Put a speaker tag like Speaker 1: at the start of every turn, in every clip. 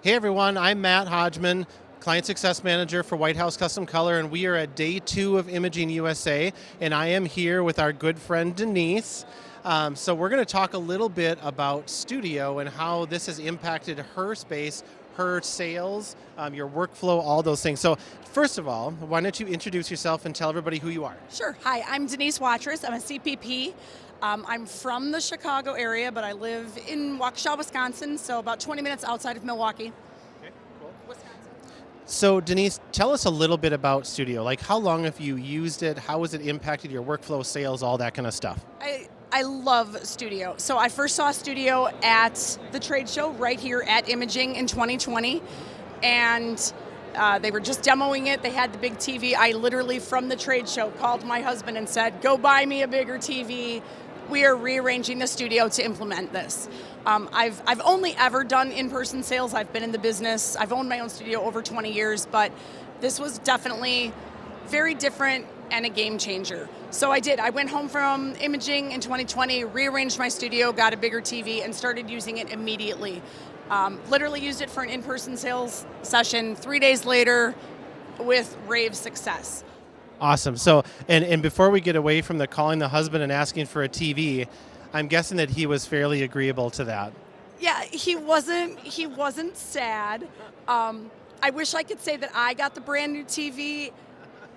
Speaker 1: Hey everyone, I'm Matt Hodgman, Client Success Manager for White House Custom Color, and we are at day 2 of Imaging USA, and I am here with our good friend Denise. So we're going to talk a little bit about studio and how this has impacted her space, her sales, your workflow, all those things. So first of all, why don't you introduce yourself and tell everybody who you are?
Speaker 2: Sure. Hi, I'm Denise Watrous. I'm a CPP. I'm from the Chicago area, but I live in Waukesha, Wisconsin, so about 20 minutes outside of Milwaukee.
Speaker 1: Okay, cool.
Speaker 2: Wisconsin.
Speaker 1: So Denise, tell us a little bit about Studio. Like, how long have you used it? How has it impacted your workflow, sales, all that kind of stuff?
Speaker 2: I love Studio. So I first saw Studio at the trade show right here at Imaging in 2020, and they were just demoing it. They had the big TV. I literally, from the trade show, called my husband and said, "Go buy me a bigger TV. We are rearranging the studio to implement this." I've only ever done in-person sales. I've been in the business. I've owned my own studio over 20 years, but this was definitely very different and a game changer. So I did. I went home from Imaging in 2020, rearranged my studio, got a bigger TV, and started using it immediately. Literally used it for an in-person sales session 3 days later with rave success.
Speaker 1: Awesome. So, and before we get away from the calling the husband and asking for a TV, I'm guessing that he was fairly agreeable to that.
Speaker 2: Yeah, he wasn't sad. I wish I could say that I got the brand new TV.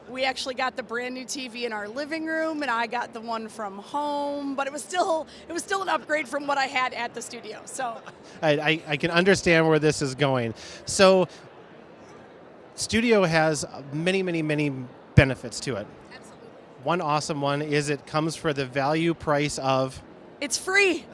Speaker 2: We actually got the brand new TV in our living room, and I got the one from home, but it was still an upgrade from what I had at the studio. So
Speaker 1: I can understand where this is going. So Studio has many, many, many benefits to it.
Speaker 2: absolutely,
Speaker 1: One awesome one is it comes for the value price of...
Speaker 2: it's free.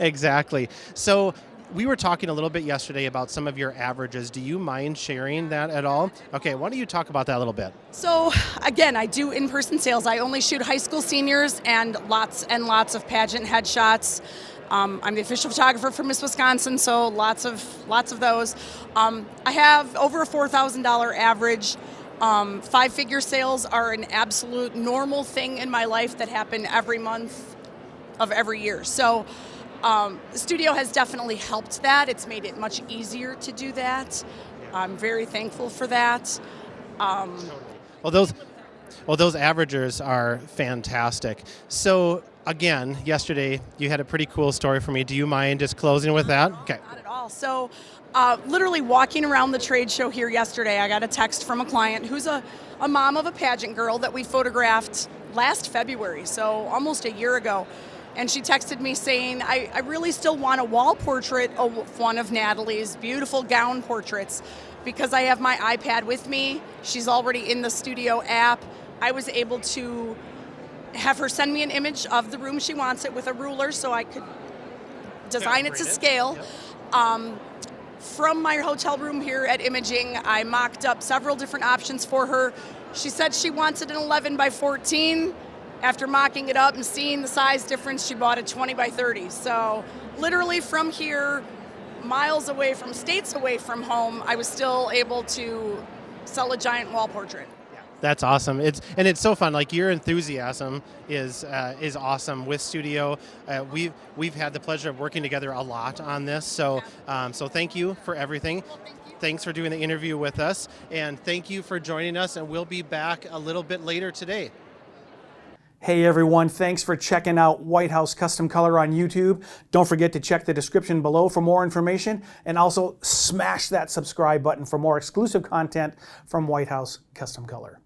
Speaker 1: Exactly. So we were talking a little bit yesterday about some of your averages. Do you mind sharing that at all? Okay, why don't you talk about that a little bit?
Speaker 2: So again, I do in-person sales. I only shoot high school seniors and lots of pageant headshots. I'm the official photographer for Miss Wisconsin, so lots of those. I have over a $4,000 average. 5-figure sales are an absolute normal thing in my life that happen every month of every year. So Studio has definitely helped that. It's made it much easier to do that. I'm very thankful for that.
Speaker 1: Well, those averagers are fantastic. So again, yesterday you had a pretty cool story for me. Do you mind just closing with that? Okay.
Speaker 2: Not at all. So literally walking around the trade show here yesterday, I got a text from a client who's a mom of a pageant girl that we photographed last February, so almost a year ago. And she texted me saying, I really still want a wall portrait of one of Natalie's beautiful gown portraits because I have my iPad with me. She's already in the Studio app. I was able to have her send me an image of the room she wants it with a ruler so I could design it to scale. Yep. From my hotel room here at Imaging, I mocked up several different options for her. She said she wants it in 11 by 14. After mocking it up and seeing the size difference, she bought a 20 by 30. So literally from here, miles away from states away from home, I was still able to sell a giant wall portrait.
Speaker 1: That's awesome. It's so fun. Like, your enthusiasm is awesome with Studio. We've had the pleasure of working together a lot on this. So so thank you for everything.
Speaker 2: Well, thank you.
Speaker 1: Thanks for doing the interview with us, and thank you for joining us. And we'll be back a little bit later today.
Speaker 3: Hey everyone, thanks for checking out White House Custom Color on YouTube. Don't forget to check the description below for more information, and also smash that subscribe button for more exclusive content from White House Custom Color.